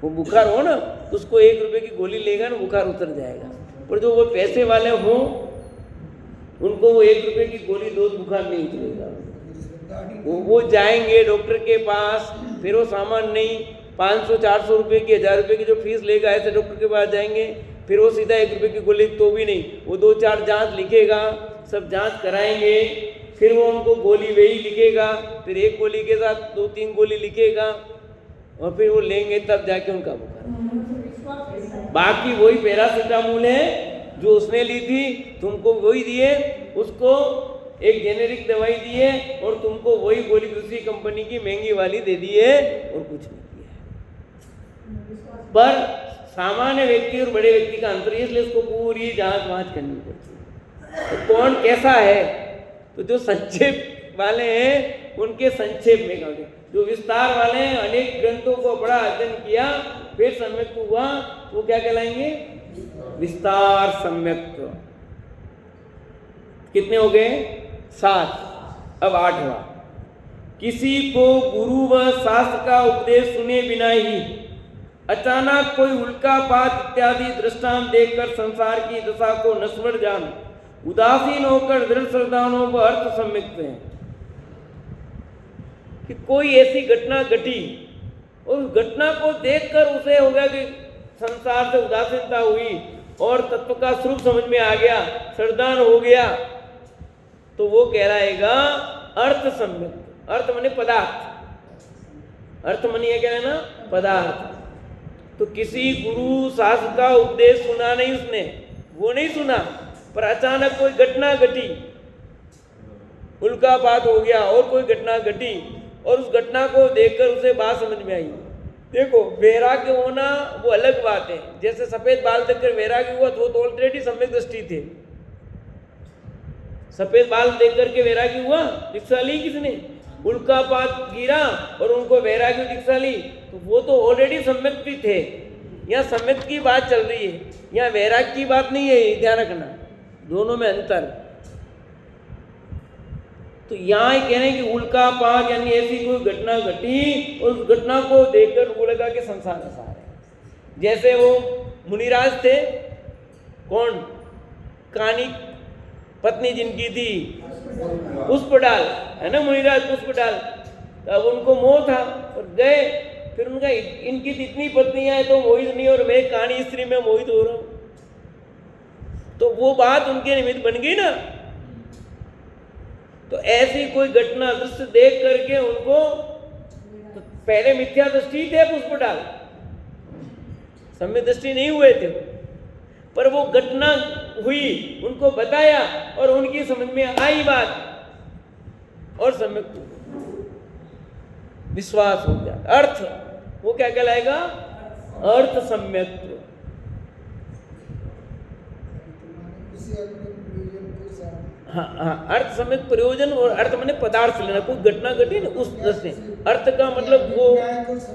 [SPEAKER 1] वो बुखार हो ना, उसको 1 रुपये की गोली लेगा ना, बुखार उतर जाएगा। पर जो वो पैसे वाले हो उनको वो 1 रुपये की गोली दो बुखार नहीं उतरेगा। वो जाएंगे डॉक्टर के पास, फिर वो सामान नहीं, 500-400 रुपये की, 1000 रुपये की जो फीस लेगा, ऐसे डॉक्टर के पास जाएंगे, फिर वो सीधा 1 रुपये की गोली तो भी नहीं, वो 2-4 जांच लिखेगा, सब जांच कराएंगे, फिर वो उनको गोली वही लिखेगा, फिर एक गोली के साथ 2-3 गोली लिखेगा, और फिर वो लेंगे तब जाके उनका बुखार। बाकी वही पैरासीटामोल है जो उसने ली थी, तुमको वही दिए, उसको एक जेनेरिक दवाई दी है और तुमको वही गोली दूसरी कंपनी की महंगी वाली दे दी है और कुछ नहीं किया है। पर सामान्य व्यक्ति और बड़े व्यक्ति का अंतर है, इसलिए उसको पूरी जांच वाँच करनी पड़ती है। तो कौन कैसा है? तो जो संक्षेप वाले हैं उनके संक्षेप में कहा गया। जो विस्तार वाले हैं, अनेक ग्रंथों को बड़ा अध्ययन किया फिर सम्यक्त हुआ, वो क्या कहलाएंगे? विस्तार सम्यक्त। कितने हो गए? 7। अब 8वां, किसी को गुरु व शास्त्र का उपदेश सुने बिना ही अचानक कोई उल्कापात इत्यादि दृष्टांत देखकर संसार की दशा को नश्वर जान उदासीन होकर दृढ़ श्रद्धाओं व अर्थ सम्यक्त है। कि कोई ऐसी घटना घटी और उस घटना को देखकर उसे हो गया कि संसार से उदासीनता हुई और तत्व का स्वरूप समझ में आ गया, श्रद्धान हो गया, तो वो कहलाएगा अर्थ सम्यक्त। अर्थ माने पदार्थ, अर्थ माने क्या है ना? पदार्थ। तो किसी गुरु शास्त्र का उपदेश सुना नहीं उसने, वो नहीं सुना, पर अचानक कोई घटना घटी, उल्कापात हो गया और कोई घटना घटी और उस घटना को देखकर उसे बात समझ में आई। देखो, वैराग्य होना वो अलग बात है। जैसे सफेद बाल देखकर वैराग्य हुआ तो वो तो ऑलरेडी सम्यक दृष्टि थे। सफेद बाल देख करके वैराग्य हुआ, दीक्षा ली किसने? उल्कापात गिरा और उनको वैराग्य दीक्षा ली, तो वो तो ऑलरेडी सम्यक भी थे। यहाँ सम्यक की बात चल रही है, यहाँ वैराग्य की बात नहीं है, ध्यान रखना, दोनों में अंतर। तो यहाँ ही कह रहे हैं कि उल्कापात यानी ऐसी कोई घटना घटी और उस घटना को देखकर वो लगा कि संसार असार है। जैसे वो मुनिराज थे, कौन? कानी पत्नी जिनकी थी पुष्पडाल, है ना, मुनिराज पुष्पडाल। अब उनको मोह था और गए, फिर उनका इनकी इतनी पत्नियां हैं तो मोहित नहीं और मैं कानी स्त्री में मोहित हो रहा हूं, तो वो बात उनके निमित्त बन गई ना। तो ऐसी कोई घटना दृश्य देख करके उनको, तो पहले मिथ्या दृष्टि थे पुष्पडाल, सम्यक दृष्टि नहीं हुए थे, पर वो घटना हुई, उनको बताया और उनकी समझ में आई बात और सम्यक विश्वास हो गया। अर्थ वो क्या कहलाएगा? अर्थ सम्यक। हाँ, अर्थ सम्यक प्रयोजन, और अर्थ माने पदार्थ लेना। कोई घटना घटी ना उस दृष्टि, अर्थ का मतलब वो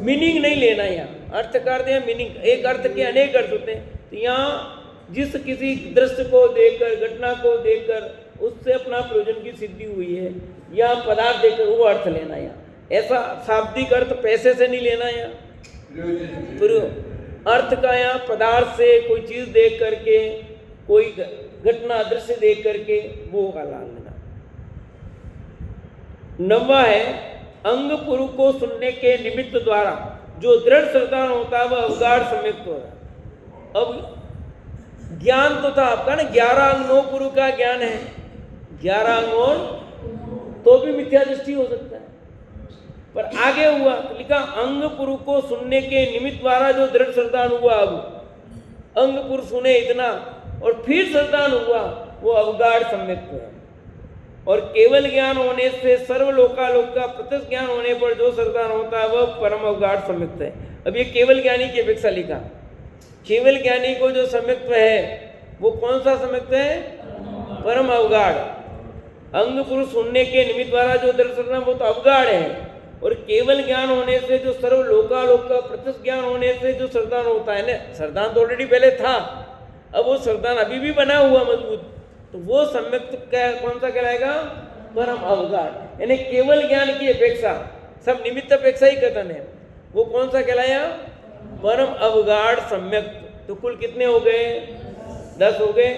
[SPEAKER 1] मीनिंग नहीं लेना। यहाँ अर्थ का अर्थ है मीनिंग, एक अर्थ के अनेक अर्थ होते हैं। तो यहाँ जिस किसी दृश्य को देखकर, घटना को देखकर उससे अपना प्रयोजन की सिद्धि हुई है, या पदार्थ देखकर वो अर्थ लेना। यहाँ ऐसा शाब्दिक अर्थ पैसे से नहीं लेना। यहाँ अर्थ का यहाँ पदार्थ से कोई चीज देख करके, कोई घटना दृश्य देख करके वो का लाभ लेना। 9वां है, अंग पुरु को सुनने के निमित्त द्वारा जो दृढ़ श्रद्धा होता है वह अवगाढ़ सम्यक्त हो रहा है। अब ज्ञान तो था आपका ना, 11 अंग 9 पुरु का ज्ञान है, 11 अंग और तो भी मिथ्या दृष्टि हो सकता है। पर आगे हुआ तो लिखा अंग पुरु को सुनने के निमित्त द्वारा जो दृढ़ श्रद्धा हुआ। अब अंग पुरु सुने इतना और फिर श्रद्धा हुआ, वो अवगाढ़ सम्यक्त है। और केवल ज्ञान होने से सर्वलोकालोक का प्रत्यक्ष ज्ञान होने पर जो श्रद्धा होता है वह परम अवगाढ़ सम्यक्त है। अब ये केवल ज्ञानी की अपेक्षा लिखा, केवल ज्ञानी को जो सम्यक्त है वो कौन सा सम्यक्त है? परम अवगाढ़। अंग पुरुष सुनने के निमित्त द्वारा जो दृढ़ श्रद्धा वो तो अवगाढ़ है, और केवल ज्ञान होने से जो सर्व लोकालोक का प्रत्यक्ष ज्ञान होने से जो श्रद्धा होता है ना, श्रद्धा तो ऑलरेडी पहले था, अब वो श्रद्धा अभी भी बना हुआ मजबूत, तो वो सम्यक्त कौन सा कहलाएगा? परम अवगाढ़। यानी केवल ज्ञान की अपेक्षा, सब निमित्त अपेक्षा ही कथन है, वो कौन सा कहलाया? परम अवगाढ़ सम्यक्त। तो कुल कितने हो गए? 10 हो गए।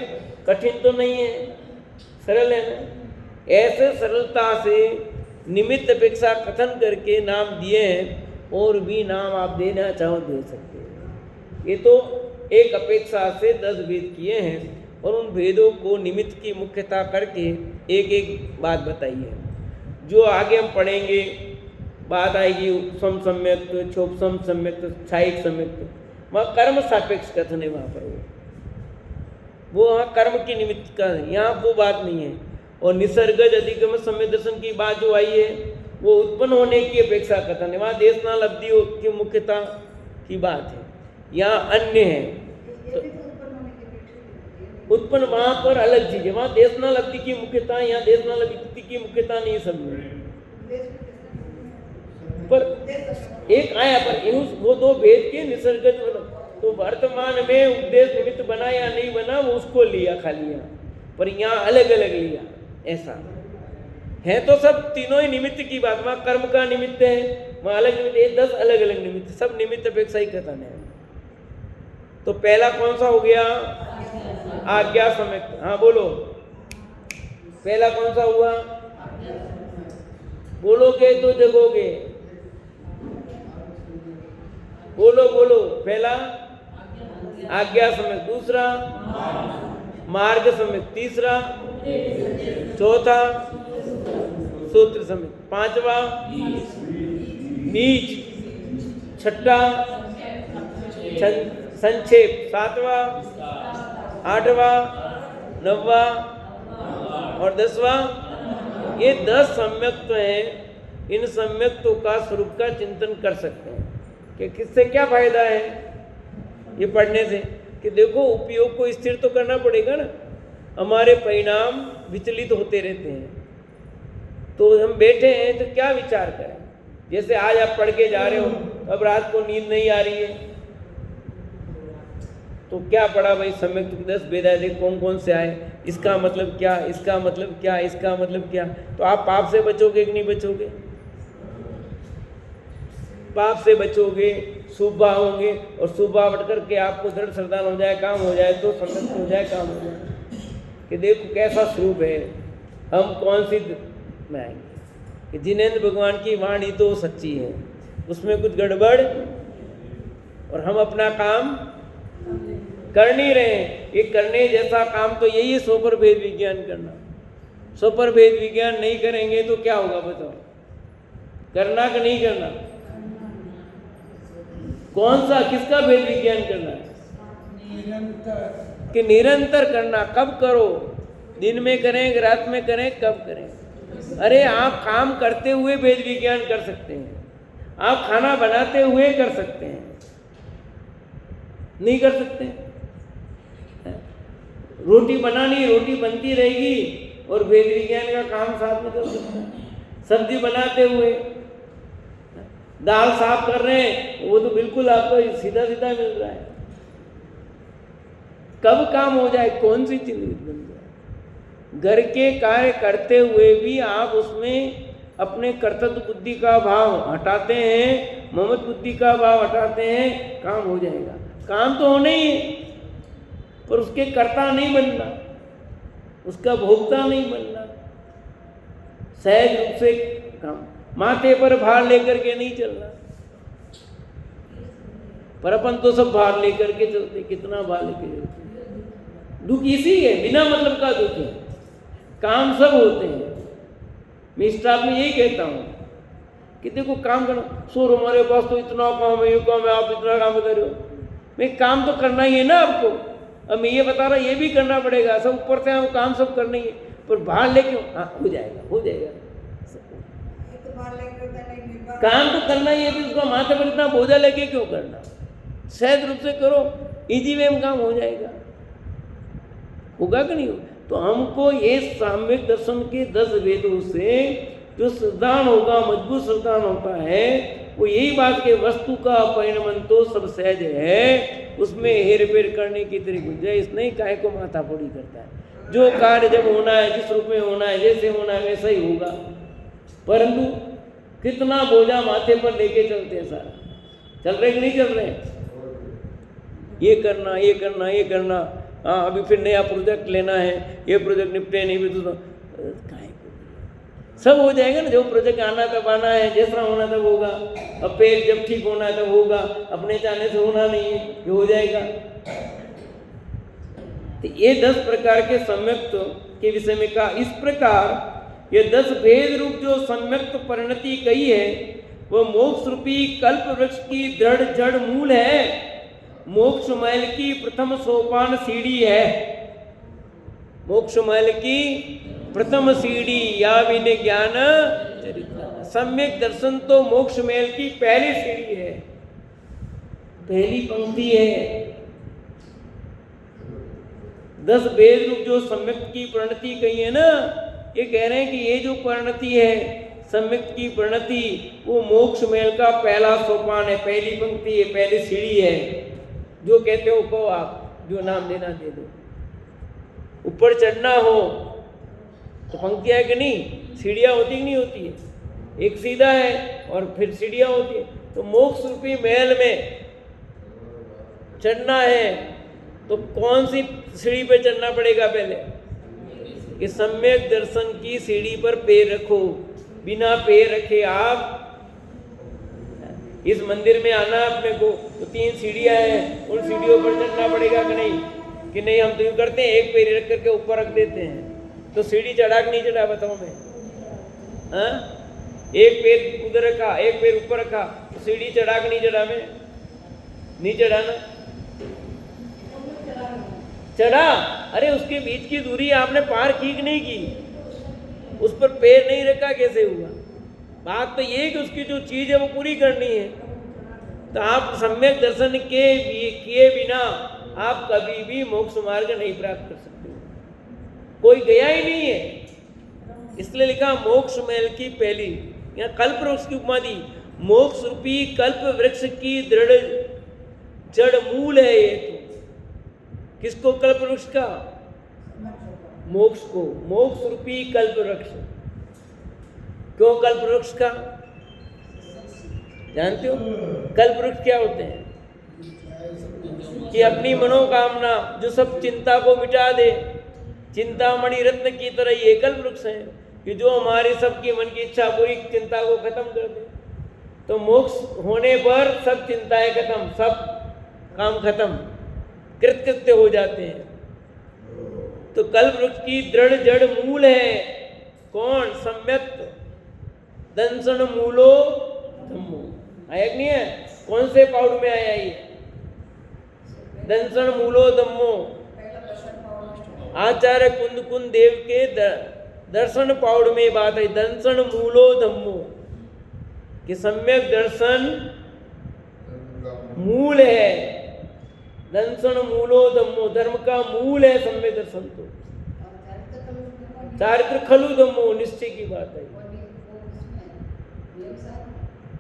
[SPEAKER 1] कठिन तो नहीं है, सरल है ना। ऐसे सरलता से निमित्त अपेक्षा कथन करके नाम दिए हैं, और भी नाम आप देना चाहो दे सकते हैं। ये तो एक अपेक्षा से 10 भेद किए हैं, और उन भेदों को निमित्त की मुख्यता करके एक एक बात बताई है। जो आगे हम पढ़ेंगे, बात आएगी उपसम सम्यक्त, क्षोपसम सम्यक्त, छायिक सम्यक्त, वहाँ कर्म सापेक्ष कथन है। वहाँ पर वो वहाँ कर्म की निमित्त का, यहाँ वो बात नहीं है। और निसर्गज अधिगम सम्यक दर्शन की बात जो आई है वो उत्पन्न होने की अपेक्षा कथन है। वहाँ देशनाल अवधि की मुख्यता की बात है, यहाँ अन्य है। तो उत्पन्न वहाँ पर अलग चीज है, वहाँ देशनाल अवधि की मुख्यता, यहाँ देशनाल अवधि की मुख्यता नहीं। सब में पर एक आया, पर वो दो भेद के निसर्गज तो वर्तमान में उपदेश निमित्त बना या नहीं बना वो उसको लिया खाली यहाँ, पर यहाँ अलग अलग लिया। ऐसा है तो सब तीनों ही निमित्त की बात, वहाँ कर्म का निमित्त है, वहाँ अलग निमित्त, ये 10 अलग अलग निमित्त, सब निमित्त अपेक्षा ही कथन है। तो पहला कौन सा हो गया? आज्ञा सम्यक्त। हाँ बोलो, पहला कौन सा हुआ? बोलोगे तो जगोगे, बोलो बोलो। पहला आज्ञा सम्यक, दूसरा मार्ग सम्यक, तीसरा चौथा सूत्र सम्यक, पांचवा बीज, छठा संक्षेप, सातवां, आठवां, नौवां और 10वां। ये 10 सम्यक्त हैं। इन सम्यक्तों का स्वरूप का चिंतन कर सकते हैं कि किससे क्या फायदा है ये पढ़ने से, कि देखो उपयोग को स्थिर तो करना पड़ेगा ना, हमारे परिणाम विचलित होते रहते हैं। तो हम बैठे हैं तो क्या विचार करें? जैसे आज आप पढ़ के जा रहे हो, अब रात को नींद नहीं आ रही है, तो क्या पढ़ा भाई? सम्यक 10 भेद आए, कौन कौन से आए, इसका मतलब क्या, इसका मतलब क्या, इसका मतलब क्या। तो आप पाप से बचोगे कि नहीं बचोगे? पाप से बचोगे, शुभ भाव होंगे, और शुभ भाव हट करके आपको दृढ़ श्रद्धा हो जाए, काम हो जाए, तो संतुष्ट हो जाए, काम हो जाए कि देखो कैसा स्वरूप है, हम कौन सी में आएंगे। कि जिनेंद्र भगवान की वाणी तो सच्ची है, उसमें कुछ गड़बड़, और हम अपना काम कर नहीं रहे। ये करने जैसा काम तो यही है, सोपर भेद विज्ञान करना। सोपर भेद विज्ञान नहीं करेंगे तो क्या होगा बताओ? करना कि नहीं करना? कौन सा, किसका भेद विज्ञान करना है? कि निरंतर करना। कब करो? दिन में करें, रात में करें, कब करें? अरे आप काम करते हुए भेद विज्ञान कर सकते हैं, आप खाना बनाते हुए कर सकते हैं, नहीं कर सकते? रोटी बनानी, रोटी बनती रहेगी और भेद विज्ञान का काम साथ में कर सकते हैं। सब्जी बनाते हुए, दाल साफ कर रहे हैं, वो तो बिल्कुल आपको सीधा सीधा मिल रहा है। कब काम हो जाए, कौन सी चीज बन जाए? घर के कार्य करते हुए भी आप उसमें अपने कर्तव्य बुद्धि का भाव हटाते हैं, ममत बुद्धि का भाव हटाते हैं, काम हो जाएगा। काम तो होना ही है, पर उसके कर्ता नहीं बनना, उसका भोक्ता नहीं बनना। सहज रूप से काम, माथे पर भार लेकर के नहीं चलना। पर अपन तो सब भार लेकर के चलते, कितना भार लेके चलते। दुख इसी है, बिना मतलब का दुख है। काम सब होते हैं। मैं स्टाफ में यही कहता हूँ कि देखो काम करना, सर हमारे पास तो इतना काम है, ये काम है, आप इतना काम कर रहे हो। मैं काम तो करना ही है ना आपको। अब मैं ये बता रहा, ये भी करना पड़ेगा, सब ऊपर से हम काम सब करना ही है, पर भार लेके हो जाएगा, हो जाएगा। काम तो करना ही है, फिर उसका माथे पर इतना बोझा लेके क्यों करना? सहज रूप से करो, इजी वे में काम हो जाएगा। होगा कि नहीं होगा? तो हमको ये साम्यक दर्शन के 10 वेदों से जो श्रद्धान होगा, मजबूत श्रद्धान होता है, वो यही बात के वस्तु का परिणमन तो सब सहज है, उसमें हेर फेर करने की तेरी गुंजाइश नहीं। काहे को माथा फोड़ी करता है? जो कार्य जब होना है, जिस रूप में होना है, जैसे होना है वैसा ही होगा। परंतु कितना बोझा माथे पर लेके चलते हैं सारा। चल रहे कि नहीं चल रहे? ये करना, ये करना, ये करना, हाँ अभी फिर नया प्रोजेक्ट लेना है, ये प्रोजेक्ट निपटे नहीं भी तो सब हो जाएगा ना। जो प्रोजेक्ट आना तब आना है, जैसा होना तब होगा। अब पेट जब ठीक होना है तब होगा, अपने चाहने से होना नहीं है, ये हो जाएगा। तो ये 10 प्रकार के सम्यक्त के विषय में कहा। इस प्रकार ये 10 भेद रूप जो सम्यक्त परिणति कही है, वो मोक्ष रूपी कल्प वृक्ष की दृढ़ जड़ मूल है, मोक्ष महल की प्रथम सोपान सीढ़ी है। मोक्ष महल की प्रथम सीढ़ी या विनय ज्ञान चरित्र। सम्यक दर्शन तो मोक्ष महल की पहली सीढ़ी है, पहली पंक्ति है। 10 भेद रूप जो सम्यक की परिणति कही है ना, ये कह रहे हैं कि ये जो परिणति है सम्यक की प्रणति वो मोक्ष मेल का पहला सोपान है, पहली पंक्ति है, पहली सीढ़ी है। जो कहते हो कहो आप, जो नाम देना दे दो। ऊपर चढ़ना हो तो पंक्तियां है कि नहीं, सीढ़ियां होती कि नहीं होती है, एक सीधा है और फिर सीढ़ियां होती है। तो मोक्ष रूपी महल में चढ़ना है तो कौन सी सीढ़ी पे चढ़ना पड़ेगा पहले? कि सम्यक दर्शन की सीढ़ी पर पैर रखो। बिना पैर रखे आप इस मंदिर में आना अपने को, तो 3 सीढ़ियां हैं, उन सीढ़ियों पर चढ़ना पड़ेगा कि नहीं? कि नहीं, हम तो यूँ करते हैं, एक पैर रख करके ऊपर रख देते हैं। तो सीढ़ी चढ़ा कि नहीं चढ़ा बताओ मैं? हाँ, एक पैर उधर रखा, एक पैर ऊपर रखा, तो सीढ़ी चढ़ा कि नहीं चढ़ा? मैं नहीं चढ़ा ना, चढ़ा। अरे उसके बीच की दूरी आपने पार की कि नहीं की? उस पर पैर नहीं रखा, कैसे हुआ? बात तो ये कि उसकी जो चीज है वो पूरी करनी है। तो आप सम्यक दर्शन के किए बिना आप कभी भी मोक्ष मार्ग नहीं प्राप्त कर सकते हो। कोई गया ही नहीं है, इसलिए लिखा मोक्ष महल की पहली। यहाँ कल्प वृक्ष की उपमा दी। मोक्ष रूपी कल्प वृक्ष की दृढ़ जड़ मूल है ये। तो किसको? कल्प वृक्ष का, मोक्ष को। मोक्ष रूपी कल्प वृक्ष। क्यों कल्प वृक्ष का? जानते हो कल्प वृक्ष क्या होते हैं? कि अपनी मनोकामना, जो सब चिंता को मिटा दे, चिंतामणि रत्न की तरह ये कल्प वृक्ष है कि जो हमारी सबकी मन की इच्छा पूरी, चिंता को खत्म कर दे। तो मोक्ष होने पर सब चिंताएं खत्म, सब काम खत्म, कृतकृत्य हो जाते हैं। तो कल्प वृक्ष की दृढ़ जड़ मूल है कौन? सम्यक दंसन मूलो धम्मो। आया कि नहीं है? कौन से पाउड में आया ये? दंसन मूलो धम्मो। आचार्य कुंद कुंद देव के दर्शन पाउड में बात है, दंसन मूलो धम्मो, कि सम्यक दर्शन मूल है। दंसन मूलो धम्मो, धर्म का मूल है सम्यक दर्शन। तो चारित्र खलु धम्मो, निश्चय की बात है,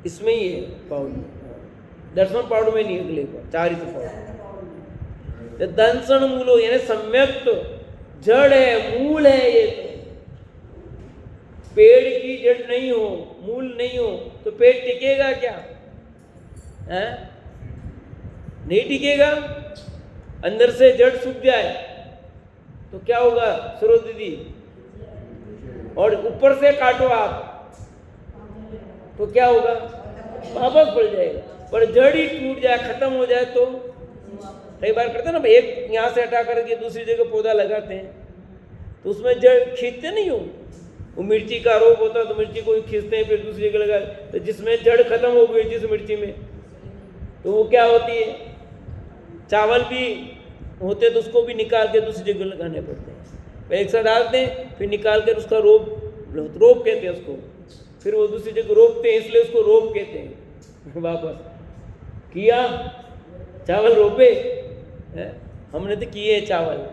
[SPEAKER 1] इसमें ही है पाउड। दर्शन पाउड में नहीं, अगले पर चारित्र पाउड। दंसन मूलो यानी सम्यक तो जड़ है, मूल है ये। तो पेड़ की जड़ नहीं हो, मूल नहीं हो तो पेड़ टिकेगा क्या? है? नहीं टिकेगा। अंदर से जड़ सूख जाए तो क्या होगा सरोज दीदी? और ऊपर से काटो आप तो क्या होगा? वापस बढ़ जाएगा। पर जड़ ही टूट जाए, खत्म हो जाए तो कई बार करते हैं ना, एक यहाँ से हटा करके दूसरी जगह पौधा लगाते हैं तो उसमें जड़ खींचते नहीं हो। वो मिर्ची का रोग होता है तो मिर्ची को खींचते हैं, फिर दूसरी जगह लगा, तो जिसमें जड़ खत्म हो गई जिस मिर्ची में, तो वो क्या होती है? चावल भी होते तो उसको भी निकाल के दूसरी जगह लगाने पड़ते हैं। एक साथ डालते हैं, फिर निकाल कर उसका रोप कहते हैं उसको, फिर वो दूसरी जगह रोपते हैं, इसलिए उसको रोप कहते हैं। वापस किया, चावल रोपे है? हमने तो किए चावल,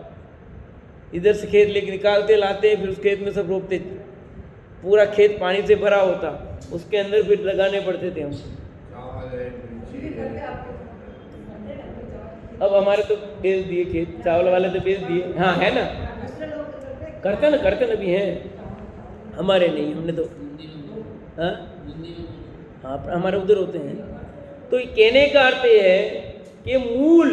[SPEAKER 1] इधर से खेत लेके निकालते लाते हैं, फिर उस खेत में सब रोपते। पूरा खेत पानी से भरा होता, उसके अंदर फिर लगाने पड़ते थे हम। अब हमारे तो बेच दिए खेत, चावल वाले तो बेच दिए। हाँ है ना, करते ना भी हैं, हमारे नहीं, हमने तो हाँ हमारे उधर होते हैं। तो कहने का अर्थ ये है कि मूल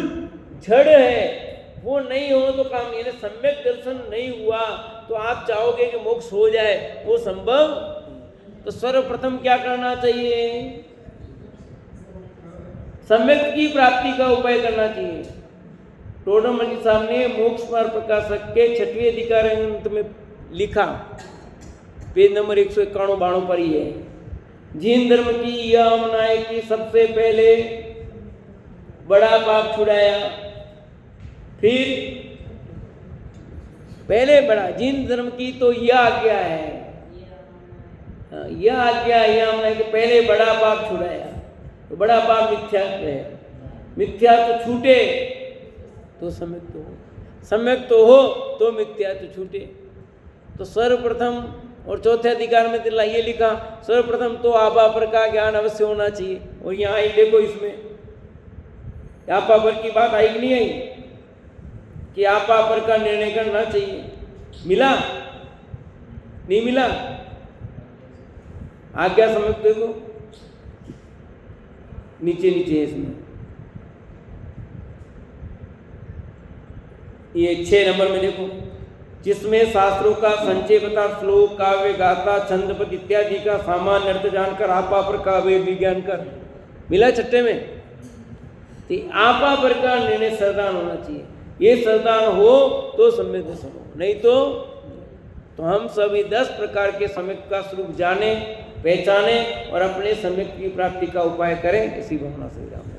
[SPEAKER 1] जड़ है वो नहीं हो तो काम, यानी सम्यक दर्शन नहीं हुआ तो आप चाहोगे कि मोक्ष हो जाए, वो संभव? तो सर्वप्रथम क्या करना चाहिए? सम्यक की प्राप्ति का उपाय करना चाहिए। टोडरमल जी साहब ने मोक्ष मार्ग प्रकाशक के 6वें अधिकार अंत में लिखा, पेज नंबर 191-92 पर ही है। जिन धर्म की यह मनाए कि सबसे पहले बड़ा पाप छुड़ाया, फिर पहले बड़ा, जिन धर्म की तो यह आज्ञा है, यह आज्ञा यह मनाए कि पहले बड़ा पाप छुड़ाया। तो बड़ा पाप मिथ्यात्व है, मिथ्यात्व छूटे तो सम्यक तो हो, सम्यक तो हो तो मिथ्यात्व छूटे। तो सर्वप्रथम और चौथे अधिकार में तो ये लिखा सर्वप्रथम तो आपा पर का ज्ञान अवश्य होना चाहिए। और यहाँ ही देखो इसमें आपा पर की बात आई कि नहीं आई कि आपा पर का निर्णय करना चाहिए। मिला नहीं मिला? आज्ञा समझ देखो नीचे नीचे है इसमें, ये 6 नंबर में देखो, जिसमें शास्त्रों का संचय बता श्लोक काव्य गाथा छंद पद इत्यादि का सामान्य अर्थ जानकर आपा पर का वेद विज्ञान कर। मिला छठे में? तो आपा पर का निर्णय श्रद्धान होना चाहिए। ये श्रद्धान हो तो सम्यक दर्शन हो, नहीं तो हम सभी 10 प्रकार के सम्यक का स्वरूप जाने, पहचाने और अपने सम्यक की प्राप्ति का उपाय करें। इसी भावना से विराम।